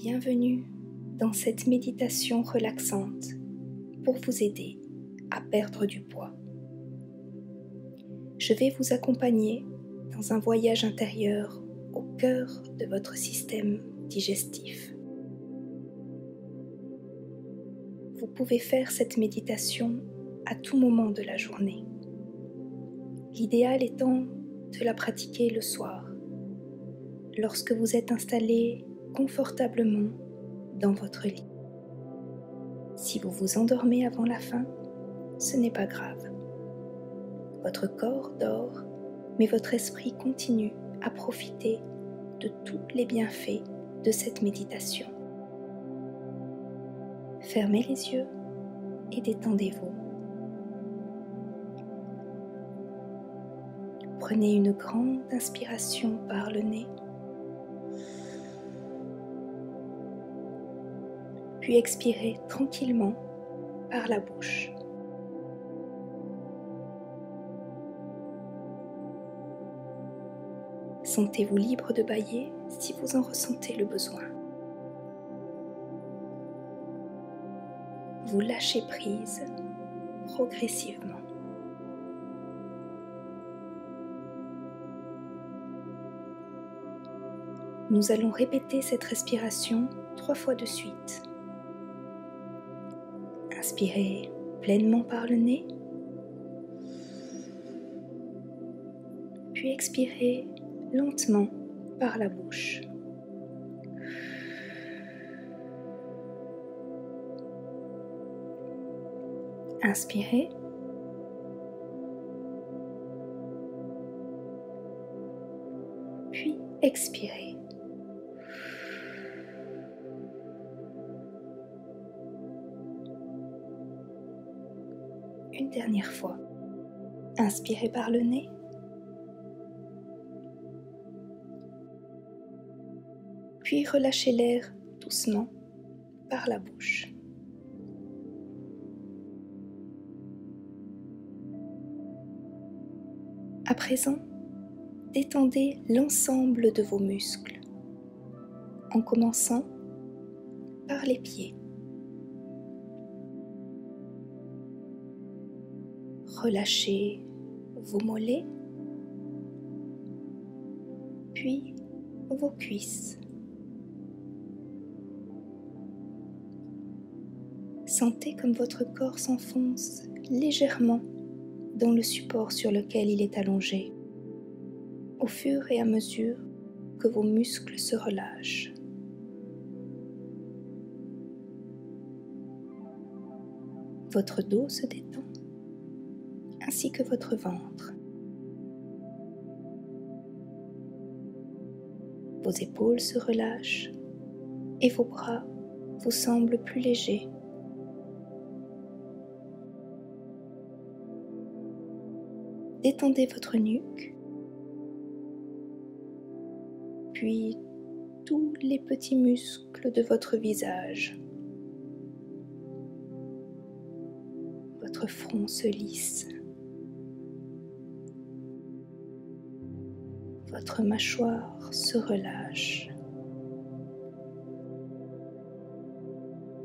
Bienvenue dans cette méditation relaxante pour vous aider à perdre du poids. Je vais vous accompagner dans un voyage intérieur au cœur de votre système digestif. Vous pouvez faire cette méditation à tout moment de la journée. L'idéal étant de la pratiquer le soir, lorsque vous êtes installé confortablement dans votre lit. Si vous vous endormez avant la fin, ce n'est pas grave. Votre corps dort, mais votre esprit continue à profiter de tous les bienfaits de cette méditation. Fermez les yeux et détendez-vous. Prenez une grande inspiration par le nez, puis expirez tranquillement par la bouche. Sentez-vous libre de bâiller si vous en ressentez le besoin. Vous lâchez prise progressivement. Nous allons répéter cette respiration 3 fois de suite. Inspirez pleinement par le nez, puis expirez lentement par la bouche. Inspirez. Puis expirez. Une dernière fois. Inspirez par le nez. Puis relâchez l'air doucement par la bouche. À présent, détendez l'ensemble de vos muscles, en commençant par les pieds. Relâchez vos mollets, puis vos cuisses. Sentez comme votre corps s'enfonce légèrement dans le support sur lequel il est allongé, au fur et à mesure que vos muscles se relâchent. Votre dos se détend, ainsi que votre ventre. Vos épaules se relâchent et vos bras vous semblent plus légers. Détendez votre nuque, puis tous les petits muscles de votre visage. Votre front se lisse. Votre mâchoire se relâche.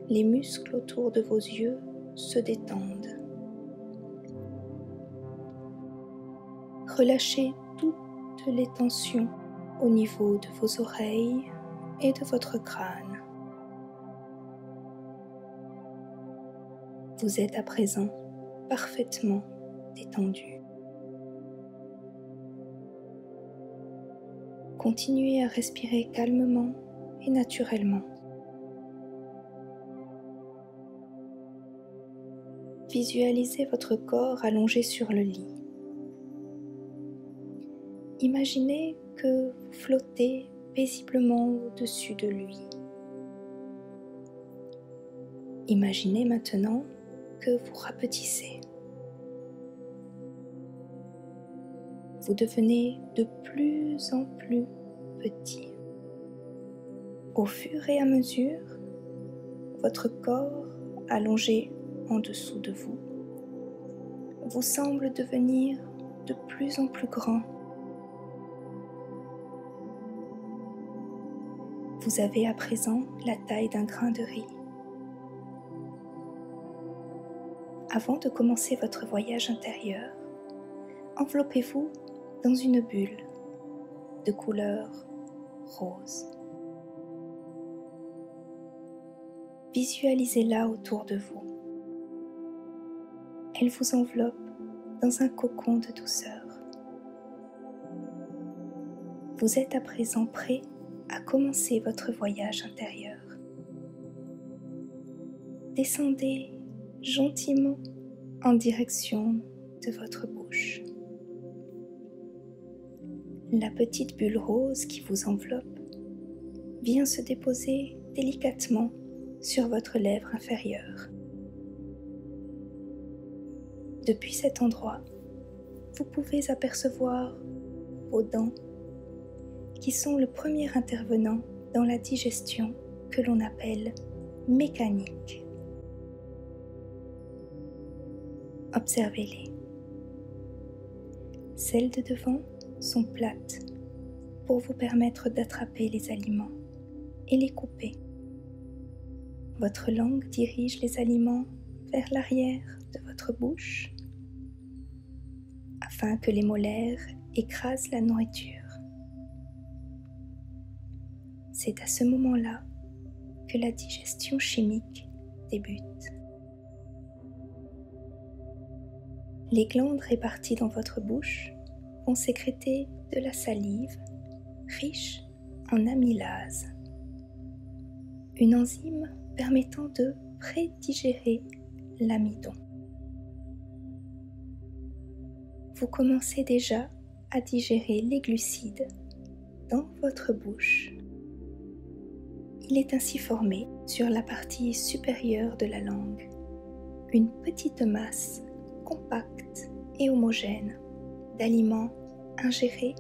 Les muscles autour de vos yeux se détendent. Relâchez toutes les tensions au niveau de vos oreilles et de votre crâne. Vous êtes à présent parfaitement détendu. Continuez à respirer calmement et naturellement. Visualisez votre corps allongé sur le lit. Imaginez que vous flottez paisiblement au-dessus de lui. Imaginez maintenant que vous rapetissez. Vous devenez de plus en plus petit. Au fur et à mesure, votre corps allongé en dessous de vous vous semble devenir de plus en plus grand. Vous avez à présent la taille d'un grain de riz. Avant de commencer votre voyage intérieur, enveloppez-vous dans une bulle de couleur rose. Visualisez-la autour de vous. Elle vous enveloppe dans un cocon de douceur. Vous êtes à présent prêt à commencer votre voyage intérieur. Descendez gentiment en direction de votre bouche. La petite bulle rose qui vous enveloppe vient se déposer délicatement sur votre lèvre inférieure. Depuis cet endroit, vous pouvez apercevoir vos dents qui sont le premier intervenant dans la digestion que l'on appelle mécanique. Observez-les. Celles de devant sont plates pour vous permettre d'attraper les aliments et les couper. Votre langue dirige les aliments vers l'arrière de votre bouche afin que les molaires écrasent la nourriture. C'est à ce moment-là que la digestion chimique débute. Les glandes réparties dans votre bouche vont sécréter de la salive riche en amylase, une enzyme permettant de prédigérer l'amidon. Vous commencez déjà à digérer les glucides dans votre bouche. Il est ainsi formé sur la partie supérieure de la langue une petite masse compacte et homogène d'aliments ingérés,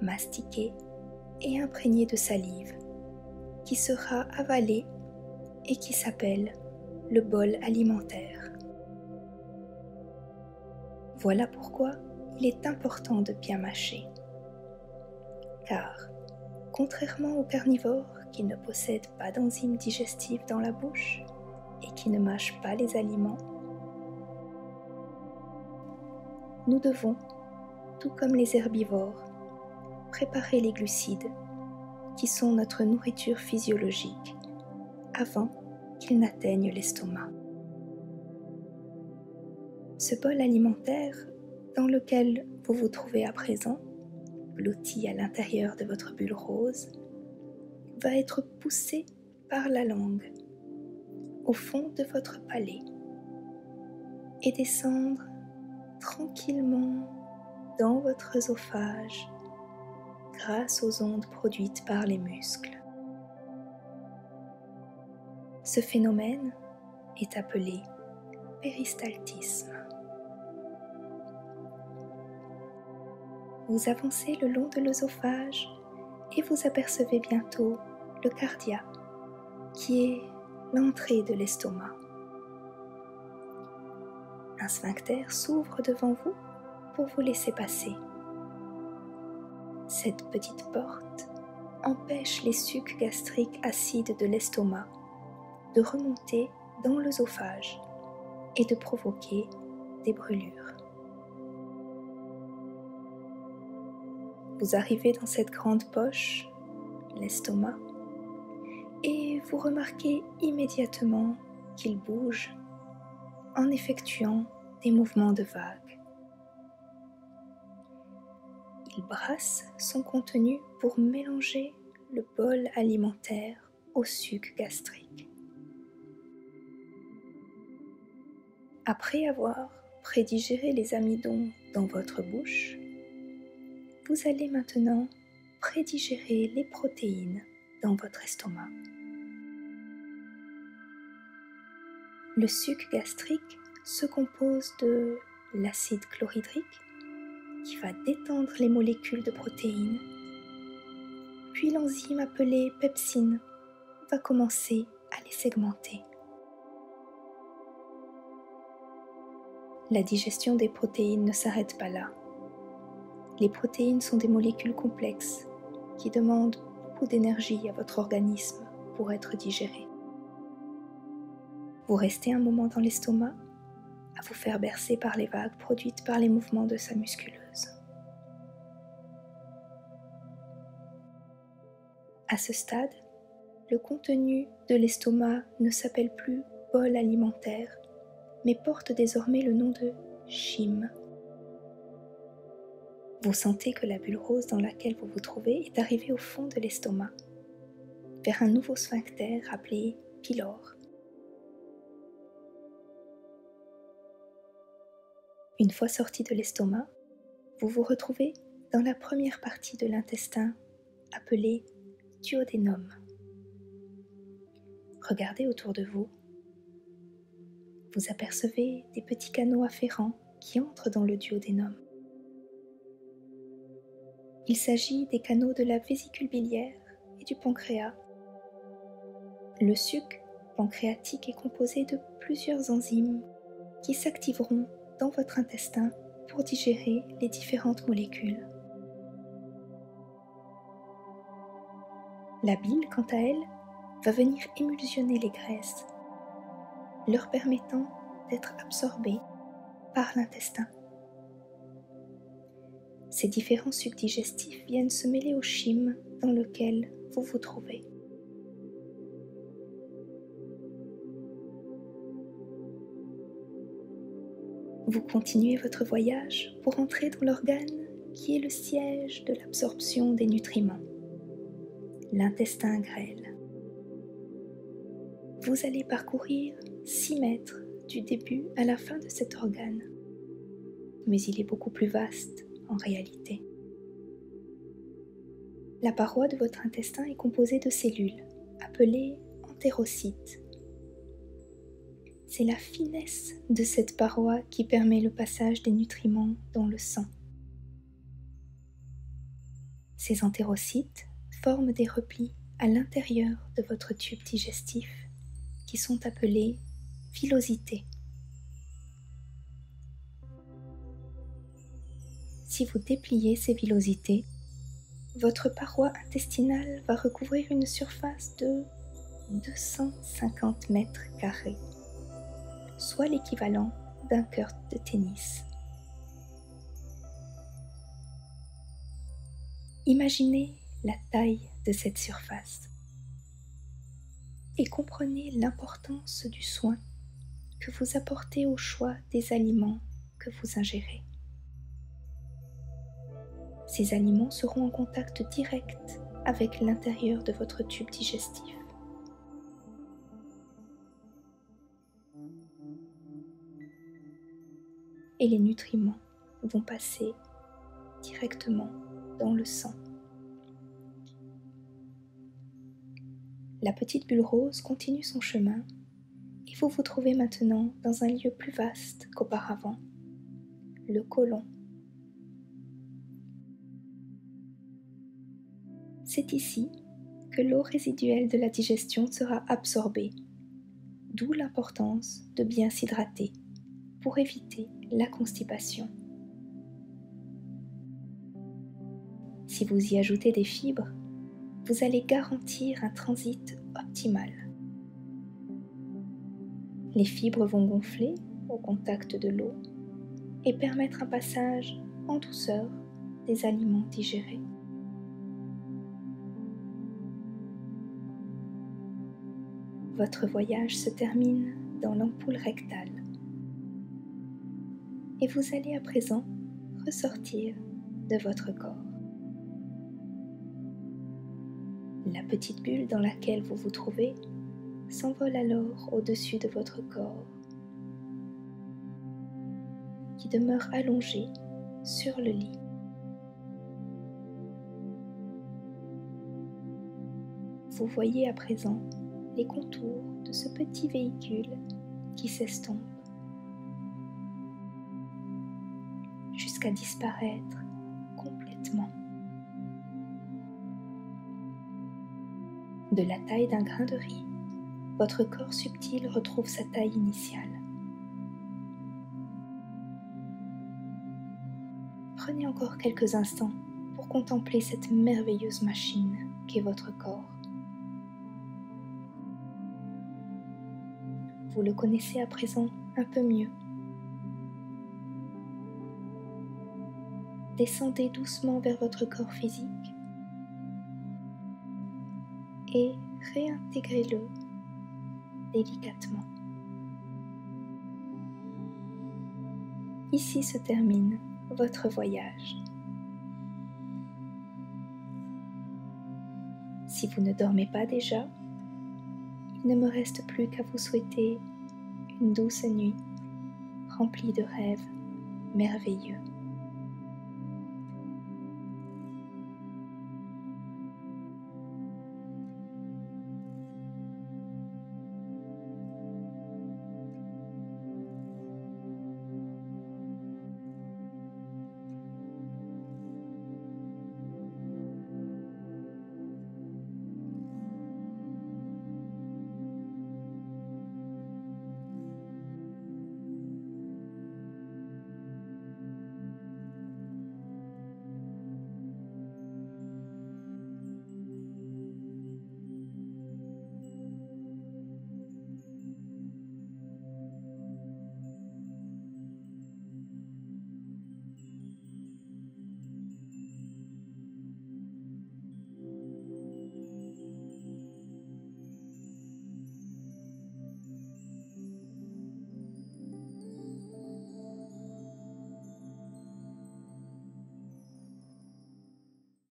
mastiqués et imprégnés de salive qui sera avalé et qui s'appelle le bol alimentaire. Voilà pourquoi il est important de bien mâcher, car contrairement aux carnivores qui ne possèdent pas d'enzymes digestives dans la bouche et qui ne mâchent pas les aliments, nous devons, tout comme les herbivores, préparer les glucides qui sont notre nourriture physiologique avant qu'ils n'atteignent l'estomac. Ce bol alimentaire dans lequel vous vous trouvez à présent, blotti à l'intérieur de votre bulle rose, va être poussé par la langue au fond de votre palais et descendre tranquillement dans votre œsophage grâce aux ondes produites par les muscles. Ce phénomène est appelé péristaltisme. Vous avancez le long de l'œsophage et vous apercevez bientôt le cardia, qui est l'entrée de l'estomac. Un sphincter s'ouvre devant vous pour vous laisser passer. Cette petite porte empêche les sucs gastriques acides de l'estomac de remonter dans l'œsophage et de provoquer des brûlures. Vous arrivez dans cette grande poche, l'estomac, et vous remarquez immédiatement qu'il bouge en effectuant des mouvements de vagues. Il brasse son contenu pour mélanger le bol alimentaire au suc gastrique. Après avoir prédigéré les amidons dans votre bouche, vous allez maintenant prédigérer les protéines dans votre estomac. Le suc gastrique se compose de l'acide chlorhydrique qui va détendre les molécules de protéines, puis l'enzyme appelée pepsine va commencer à les segmenter. La digestion des protéines ne s'arrête pas là. Les protéines sont des molécules complexes qui demandent beaucoup d'énergie à votre organisme pour être digéré. Vous restez un moment dans l'estomac à vous faire bercer par les vagues produites par les mouvements de sa musculeuse. À ce stade, le contenu de l'estomac ne s'appelle plus bol alimentaire, mais porte désormais le nom de chyme. Vous sentez que la bulle rose dans laquelle vous vous trouvez est arrivée au fond de l'estomac, vers un nouveau sphincter appelé pylore. Une fois sorti de l'estomac, vous vous retrouvez dans la première partie de l'intestin, appelée duodénum. Regardez autour de vous. Vous apercevez des petits canaux afférents qui entrent dans le duodénum. Il s'agit des canaux de la vésicule biliaire et du pancréas. Le suc pancréatique est composé de plusieurs enzymes qui s'activeront dans votre intestin pour digérer les différentes molécules. La bile, quant à elle, va venir émulsionner les graisses, leur permettant d'être absorbées par l'intestin. Ces différents sucs digestifs viennent se mêler au chyme dans lequel vous vous trouvez. Vous continuez votre voyage pour entrer dans l'organe qui est le siège de l'absorption des nutriments, l'intestin grêle. Vous allez parcourir 6 mètres du début à la fin de cet organe, mais il est beaucoup plus vaste en réalité. La paroi de votre intestin est composée de cellules, appelées entérocytes. C'est la finesse de cette paroi qui permet le passage des nutriments dans le sang. Ces entérocytes forment des replis à l'intérieur de votre tube digestif qui sont appelés villosités. Si vous dépliez ces villosités, votre paroi intestinale va recouvrir une surface de 250 mètres carrés, soit l'équivalent d'un cœur de tennis. Imaginez la taille de cette surface et comprenez l'importance du soin que vous apportez au choix des aliments que vous ingérez. Ces aliments seront en contact direct avec l'intérieur de votre tube digestif. Et les nutriments vont passer directement dans le sang. La petite bulle rose continue son chemin et vous vous trouvez maintenant dans un lieu plus vaste qu'auparavant, le côlon. C'est ici que l'eau résiduelle de la digestion sera absorbée, d'où l'importance de bien s'hydrater pour éviter la constipation. Si vous y ajoutez des fibres, vous allez garantir un transit optimal. Les fibres vont gonfler au contact de l'eau et permettre un passage en douceur des aliments digérés. Votre voyage se termine dans l'ampoule rectale et vous allez à présent ressortir de votre corps. La petite bulle dans laquelle vous vous trouvez s'envole alors au-dessus de votre corps, qui demeure allongé sur le lit. Vous voyez à présent les contours de ce petit véhicule qui s'estompe jusqu'à disparaître complètement. De la taille d'un grain de riz, votre corps subtil retrouve sa taille initiale. Prenez encore quelques instants pour contempler cette merveilleuse machine qu'est votre corps. Vous le connaissez à présent un peu mieux. Descendez doucement vers votre corps physique et réintégrez-le délicatement. Ici se termine votre voyage. Si vous ne dormez pas déjà, il ne me reste plus qu'à vous souhaiter une douce nuit remplie de rêves merveilleux.